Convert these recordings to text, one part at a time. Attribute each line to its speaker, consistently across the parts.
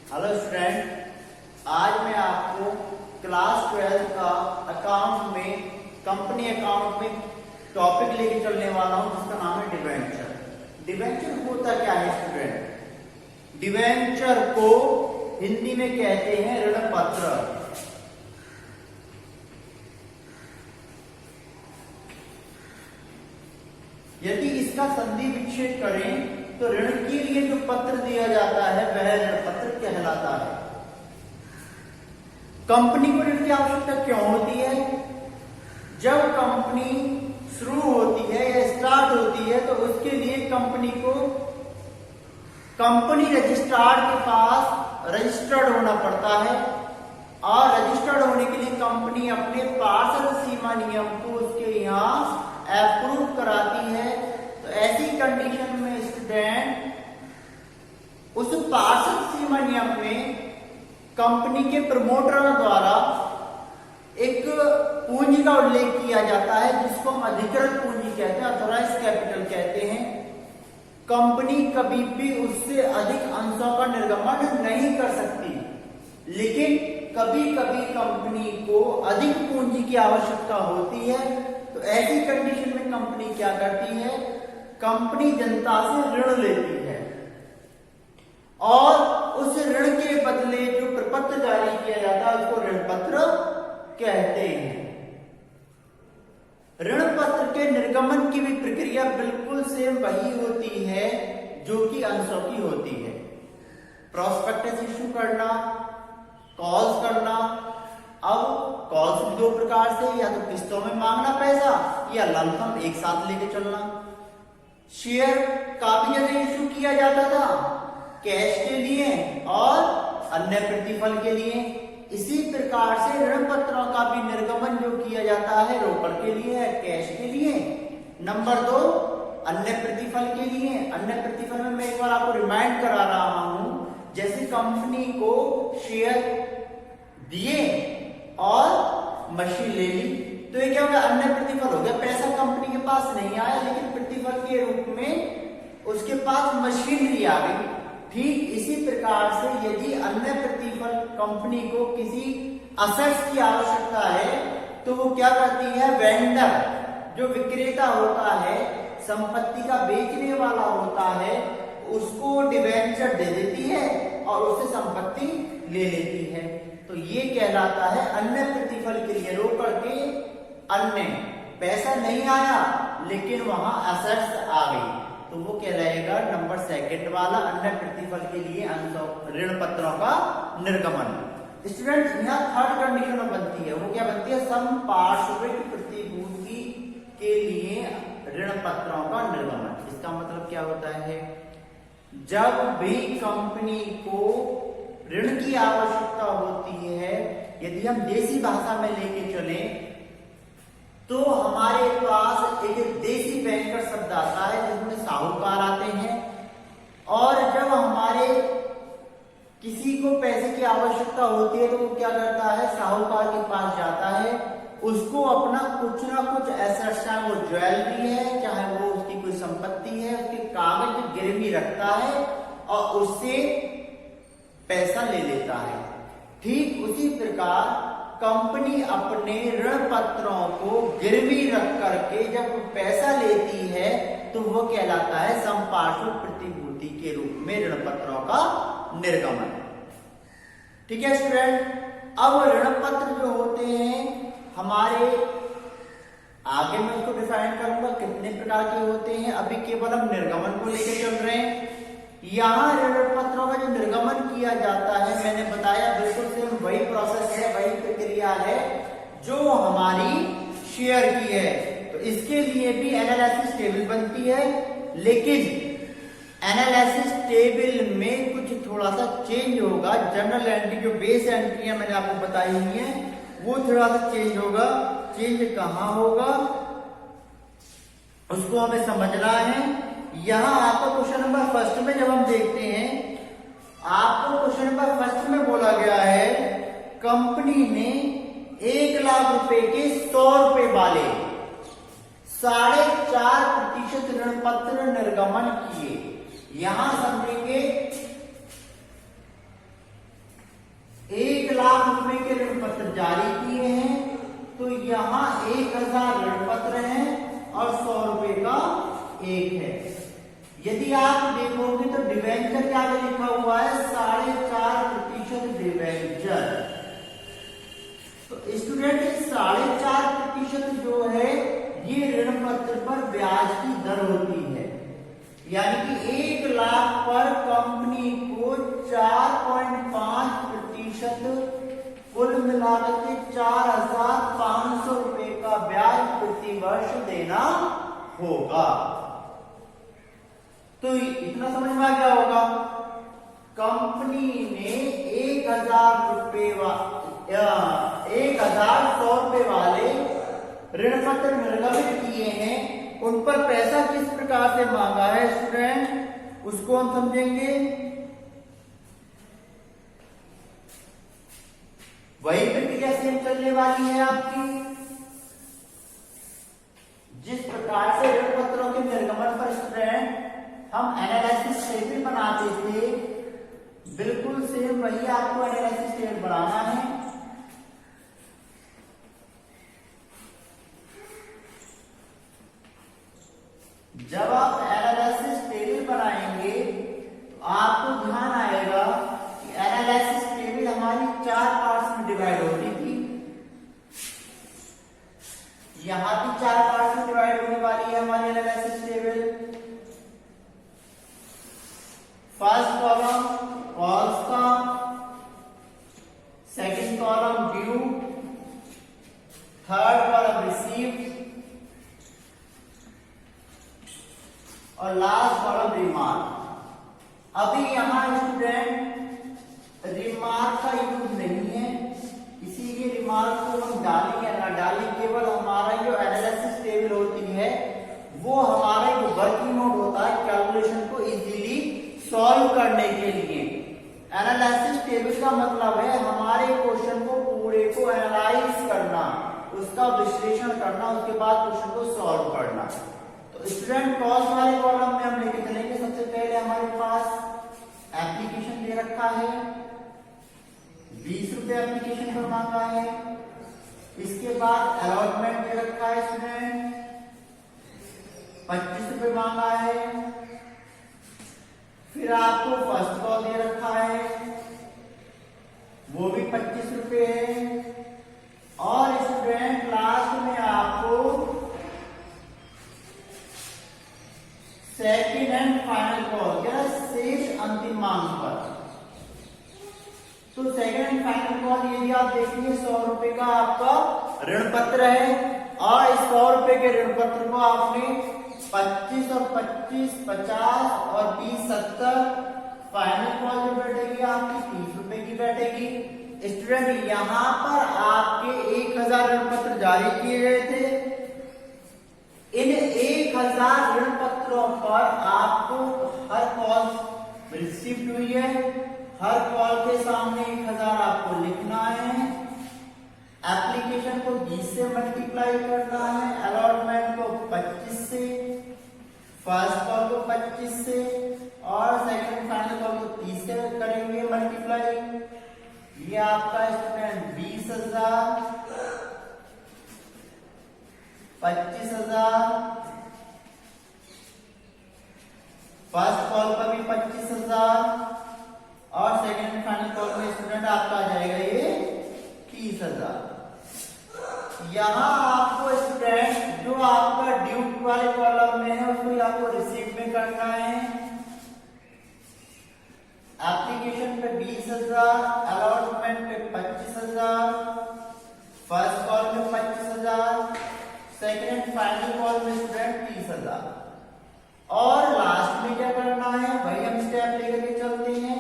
Speaker 1: Hello student, आज मैं आपको क्लास 12 का अकाउंट में कंपनी अकाउंट में टॉपिक लेके चलने वाला हूं जिसका नाम है डिवेंचर। डिवेंचर होता क्या है स्टूडेंट? डिवेंचर को हिंदी में कहते हैं ऋण पत्र। यदि इसका संधि विच्छेद करें तो ऋण के लिए जो पत्र दिया जाता है वह ऋण पत्र कहलाता है। कंपनी को ऋण की आवश्यकता क्यों होती है? जब कंपनी शुरू होती है या स्टार्ट होती है तो उसके लिए कंपनी को कंपनी रजिस्ट्रार के पास रजिस्टर्ड होना पड़ता है और रजिस्टर्ड होने के लिए कंपनी अपने पार्षद सीमा नियम को उसके यहां अप्रूव कराती है। तो ऐसी कंडीशन में स्टूडेंट उस पार्षद सीमा नियम में कंपनी के प्रमोटरों द्वारा एक पूंजी का उल्लेख किया जाता है जिसको हम अधिकृत पूंजी कहते हैं, ऑथराइज कैपिटल कहते हैं। कंपनी कभी भी उससे अधिक अंशों का निर्गमन नहीं कर सकती, लेकिन कभी कभी कंपनी को अधिक पूंजी की आवश्यकता होती है। तो ऐसी कंडीशन में कंपनी क्या करती है? कंपनी जनता से ऋण लेती है और उस ऋण के बदले जो प्रपत्र जारी किया जाता है उसको ऋण पत्र कहते हैं। ऋण पत्र के निर्गमन की भी प्रक्रिया बिल्कुल सेम वही होती है जो कि अंशों की होती है। प्रोस्पेक्टस इश्यू करना, कॉल्स करना। अब कॉल्स भी दो प्रकार से, या तो किस्तों में मांगना पैसा या लमसम एक साथ लेके चलना। शेयर काफी ज्यादा इश्यू किया जाता था कैश के लिए और अन्य प्रतिफल के लिए। इसी प्रकार से ऋण पत्रों का भी निर्गमन जो किया जाता है रोकड़ के लिए है, कैश के लिए। नंबर 2 अन्य प्रतिफल के लिए। अन्य प्रतिफल में मैं एक बार आपको रिमाइंड करा रहा हूं, जैसे कंपनी को शेयर दिए और मशीन ले ली तो ये क्या हो गया? अन्य प्रतिफल हो गया। पैसा कंपनी के पास नहीं आया लेकिन प्रतिफल के रूप में उसके पास मशीनरी आ गई। ठीक इसी प्रकार से यदि अन्य प्रतिफल कंपनी को किसी असेट्स की आवश्यकता है तो वो क्या करती है? वेंडर जो विक्रेता होता है, संपत्ति का बेचने वाला होता है, उसको डिवेंचर दे देती है और उससे संपत्ति ले लेती है। तो ये कहलाता है अन्य प्रतिफल के लिए रोकड़ के अन्य। पैसा नहीं आया लेकिन वहां असेट्स आ गई तो वो कहलाएगा नंबर 2 वाला अन्य प्रतिफल के लिए ऋण पत्रों का निर्गमन। स्टूडेंट्स, यहाँ 3rd कंडीशन बनती है। वो क्या बनती है? समपार्श्विक प्रतिभूति के लिए ऋण पत्रों का निर्गमन। इसका मतलब क्या होता है? जब भी कंपनी को ऋण की आवश्यकता होती है, यदि हम देसी भाषा में लेके चले तो हमारे पास एक देसी बैंकर शब्द आता है जिसमें साहूकार आते हैं। और जब हमारे किसी को पैसे की आवश्यकता होती है तो वो क्या करता है? साहूकार के पास जाता है, उसको अपना कुछ ना कुछ एसेट्स, चाहे वो ज्वेलरी है, चाहे वो उसकी कोई संपत्ति है, उसके कागज गिरवी रखता है और उससे पैसा ले लेता है। ठीक उसी प्रकार कंपनी अपने ऋण पत्रों को गिरवी रख करके जब पैसा लेती है तो वो कहलाता है समपार्श्विक प्रतिभूति के रूप में ऋण पत्रों का निर्गमन। ठीक है स्टूडेंट, अब ऋण पत्र जो होते हैं हमारे आगे मैं उसको डिफाइन करूंगा कितने प्रकार के होते हैं। अभी केवल हम निर्गमन को लेकर चल रहे हैं। यहां ऋण पत्रों का जो निर्गमन किया जाता है, मैंने बताया बिल्कुल सेम वही प्रोसेस है, वही प्रक्रिया है जो हमारी शेयर की है। तो इसके लिए भी एनालिसिस टेबल बनती है, लेकिन एनालिसिस टेबल में कुछ थोड़ा सा चेंज होगा। जनरल एंट्री जो बेस एंट्री मैंने आपको बताई हुई है वो थोड़ा सा चेंज होगा। चेंज कहां होगा उसको हमें समझना है। यहां आपको क्वेश्चन नंबर 1 में जब हम देखते हैं, आपको क्वेश्चन नंबर 1 में बोला गया है कंपनी ने 1 लाख रुपए के 100 रुपए वाले 4.5% ऋण पत्र निर्गमन किए। यहां समझेंगे यदि आप देखोगे तो डिवेंचर क्या लिखा हुआ है 4.5% डिवेंचर। तो स्टूडेंट 4.5% जो है ये ऋण पत्र पर ब्याज की दर होती है, यानी कि 1 लाख पर कंपनी को 4.5% कुल मिलाकर के 4,500 रुपए का ब्याज प्रति वर्ष देना होगा। तो इतना समझ में आ गया होगा, कंपनी ने 1,100 रुपए वाले ऋण पत्र निर्गमित किए हैं, उन पर पैसा किस प्रकार से मांगा है स्टूडेंट, उसको हम समझेंगे। वही प्रक्रिया सेम चलने वाली है आपकी। जिस प्रकार से ऋण पत्रों के निर्गमन पर स्टूडेंट हम एनालिसिस टेबल बनाते थे, बिल्कुल सेम वही आपको एनालिसिस टेबल बनाना है। जब आप एनालिसिस टेबल बनाएंगे तो आपको ध्यान आएगा कि एनालिसिस टेबल हमारी 4 पार्ट्स में डिवाइड होती थी, यहां भी 4 पार्ट्स में डिवाइड होने वाली है हमारी analysis table. First column calls का, second column due, third column received और लास्ट कॉलम रिमार्क। अभी यहां स्टूडेंट रिमार्क का यूज नहीं है, इसीलिए रिमार्क को हम डालें या ना डालें, केवल हमारा जो एनालिसिस टेबल होती है वो हमारा जो वर्किंग नोट होता है कैलकुलेशन को इजीली सॉल्व करने के लिए। एनालिसिस टेबल का मतलब है हमारे क्वेश्चन को पूरे को एनालाइज करना, उसका विश्लेषण करना, उसके बाद क्वेश्चन को सॉल्व करना। तो स्टूडेंट कॉस्ट वाले कॉलम में हम लेके चलेंगे। सबसे पहले हमारे पास एप्लीकेशन दे रखा है, 20 रुपए एप्लीकेशन पर मांगा है। इसके बाद अलॉटमेंट दे रखा है स्टूडेंट, 25 रुपए मांगा है। फिर आपको फर्स्ट कॉल दे रखा है, वो भी 25 रुपए है। और स्टूडेंट लास्ट में आपको सेकेंड एंड फाइनल कॉल, क्या शेष अंतिम मांग पर। तो सेकेंड एंड फाइनल कॉल यदि आप देखेंगे 100 रुपए का आपका ऋण पत्र है, और इस 100 रुपए के ऋण पत्र को आपने 25 और 25 50 और 20 70 फाइनल कॉल जो बैठेगी आपकी 30 रुपए की बैठेगी। स्टूडेंट यहां पर आपके 1000 ऋण पत्र जारी किए गए थे, इन 1000 ऋण पत्रों पर आपको हर कॉल रिसीव हुई है, हर कॉल के सामने 1000 आपको लिखना है, एप्लीकेशन को 20 से मल्टीप्लाई करना है, अलॉटमेंट को 25 से, फर्स्ट कॉल को 25 से और सेकंड फाइनल कॉल को 30 से करेंगे मल्टीप्लाई। ये आपका स्टूडेंट 20,000, 25,000, फर्स्ट कॉल पर भी 25,000 और सेकंड फाइनल कॉल में स्टूडेंट आपका आ जाएगा ये 30,000। यहां आपको स्टूडेंट जो आपका ड्यू वाले कॉलम में है उसको आपको रिसीव में करना है। एप्लीकेशन पे 20,000, अलॉटमेंट पे 25,000, फर्स्ट कॉल में 25,000, सेकेंड फाइनल कॉल में स्टूडेंट 30,000। और लास्ट में क्या करना है, वही हम स्टेप लेकर के चलते हैं।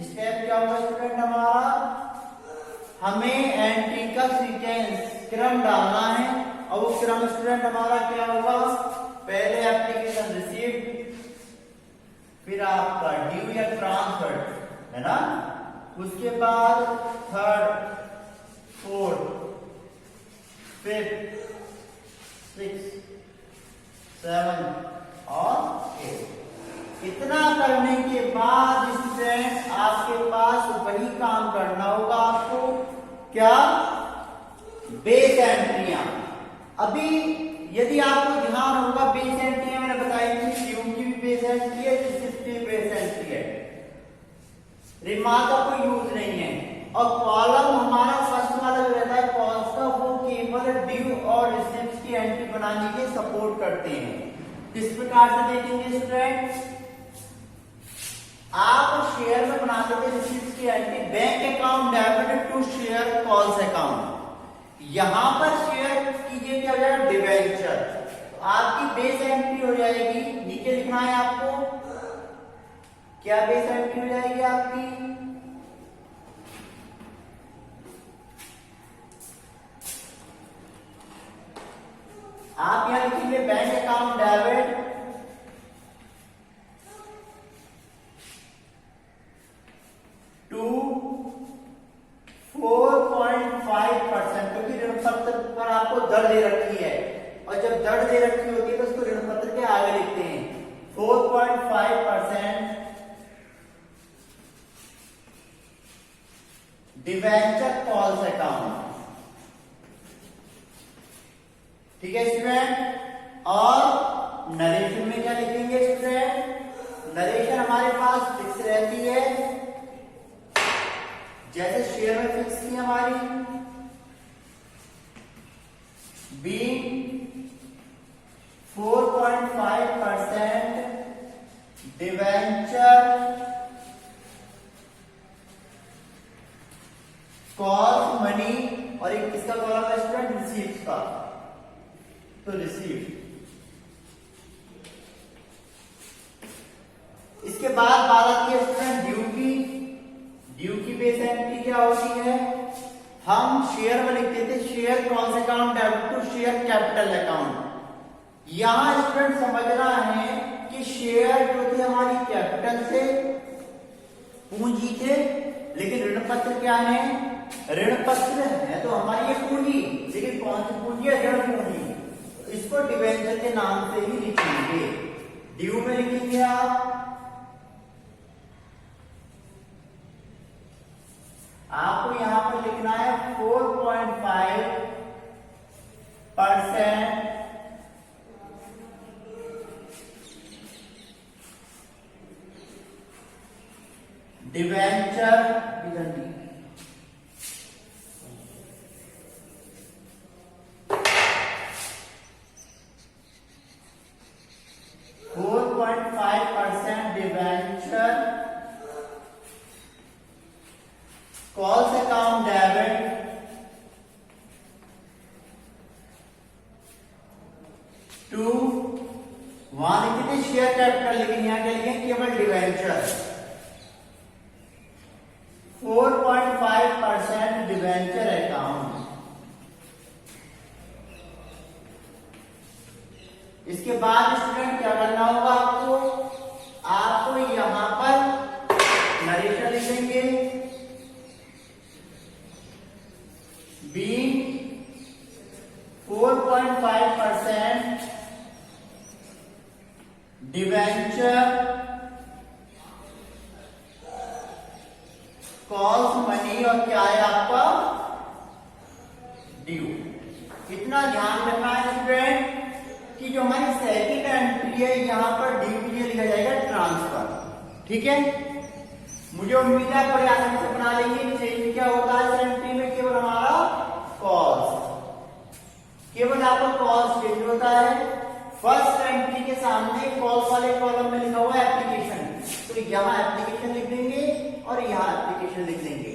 Speaker 1: स्टेप क्या होगा स्टूडेंट हमारा, हमें एंट्री का सीक्वेंस क्रम डालना है, और वो क्रम स्टूडेंट हमारा क्या होगा, पहले एप्लीकेशन रिसीव्ड, फिर आपका ड्यू या ट्रांसफर है ना, उसके बाद थर्ड, फोर्थ, फिफ्थ, 6, 7 और 8। इतना करने के बाद स्टूडेंट आपके पास वही काम करना होगा आपको, क्या, बेस एंट्रियां। अभी यदि आपको ध्यान होगा बेस एंट्रियां मैंने बताई थी, ड्यू की भी बेस एंट्री है, रिमार्क का कोई यूज नहीं है। और कॉलम हमारा फर्स्ट वाला जो रहता है कॉल्स का, वो केवल ड्यू और रिसीप्ट की एंट्री बनाने के सपोर्ट करते हैं। किस प्रकार से देखेंगे स्टूडेंट, आप शेयर में बना देते रिसीप्ट की entry, bank account debit to share calls account. यहां पर शेयर कीजिए क्या हो जाएगा, डिवेंचर। तो आपकी बेस एंट्री हो जाएगी, नीचे लिखना है आपको, क्या बेस एंट्री हो जाएगी आपकी, आप यहां लिखेंगे बैंक अकाउंट डेबिट टू 4.5%, क्योंकि ऋण पत्र पर आपको दर दे रखी है, और जब दर दे रखी होती है तो उसको ऋण पत्र के आगे लिखते हैं 4.5% डिवेंचर कॉल्स अकाउंट। ठीक है स्टूडेंट। और नरेशन में क्या लिखेंगे स्टूडेंट, नरेशन हमारे पास फिक्स रहती है, जैसे शेयर में फिक्स थी हमारी, बीइंग 4.5% डिवेंचर कॉस्ट मनी, और एक किसका कॉलम है स्टूडेंट, रिसीप्ट का, तो रिसीप्ट। इसके बाद बात आती है स्टूडेंट ड्यू की। ड्यू की बेस एंट्री क्या होती है, हम शेयर में लिखते थे share calls account debit to share capital account. यहां स्टूडेंट समझना है कि शेयर जो थे हमारी कैपिटल से, पूंजी थे, लेकिन ऋण पत्र क्या है, ऋण पत्र है तो हमारी ये पूंजी, लेकिन कौन सी पूंजी है, ऋण पूंजी। इसको डिवेंचर के नाम से ही लिखेंगे। ड्यू में लिखेंगे आपको यहां पर लिखना है 4.5% डिवेंचर, इधर 4.5% debenture calls account debit to, वहां लिखे थे शेयर कैपिटल, लेकिन यहां क्या लिखे, केवल डिवेंचर 4.5% डिवेंचर अकाउंट। इसके बाद स्टूडेंट क्या करना होगा आपको, आपको यहां पर नरेशन लिखेंगे, बीइंग 4.5% डिवेंचर कॉल्स मनी, और क्या है आपका ड्यू। इतना ध्यान रखना है स्टूडेंट कि जो हमारी सेकंड एंट्री है यहां पर ड्यू के लिए लिखा जाएगा ट्रांसफर। ठीक है, मुझे उम्मीद है बड़े आसानी से बना लेंगे। चेंज क्या होता है इस एंट्री में, केवल हमारा कॉस्ट, केवल आपका कॉस्ट चेंज होता है। फर्स्ट एंट्री के सामने कॉस्ट वाले कॉलम में लिखा हुआ है एप्लीकेशन, तो यहां एप्लीकेशन लिख देंगे और यहां एप्लीकेशन लिख देंगे।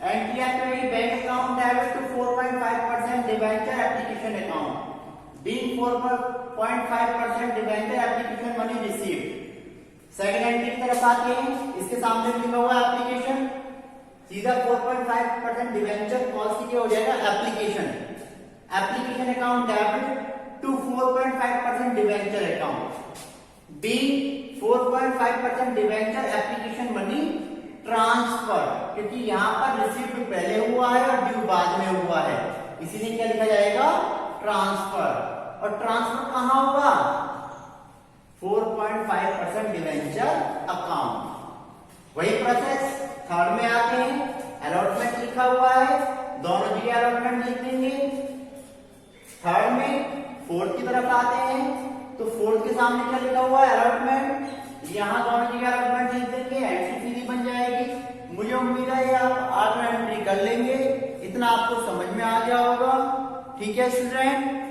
Speaker 1: एंट्री आपकी bank account debit to 4.5% debenture application account, being 4.5% debenture application money received. Second entry की तरफ आते हैं, इसके सामने लिखा हुआ एप्लीकेशन, सीधा 4.5% डिवेंचर कॉस्ट की क्या हो जाएगा, application, application account debit to 4.5% debenture account, be 4.5% debenture application money transfer, क्योंकि यहां पर रिसीव्ड पहले हुआ है और ड्यू बाद में हुआ है, इसीलिए क्या लिखा जाएगा, ट्रांसफर। और ट्रांसफर कहां होगा, 4.5% डिवेंचर अकाउंट। वही प्रोसेस थर्ड में आते हैं, अलॉटमेंट लिखा हुआ है, दोनों जगह अलॉटमेंट लिख देंगे। थर्ड में फोर्थ की तरफ आते हैं, तो फोर्थ के सामने क्या लिखा हुआ है, अलॉटमेंट, यहां दोनों जगह अलॉटमेंट लिख देंगे, एंट्री सीधी बन जाएगी। कर लेंगे। इतना आपको समझ में आ गया होगा। ठीक है स्टूडेंट।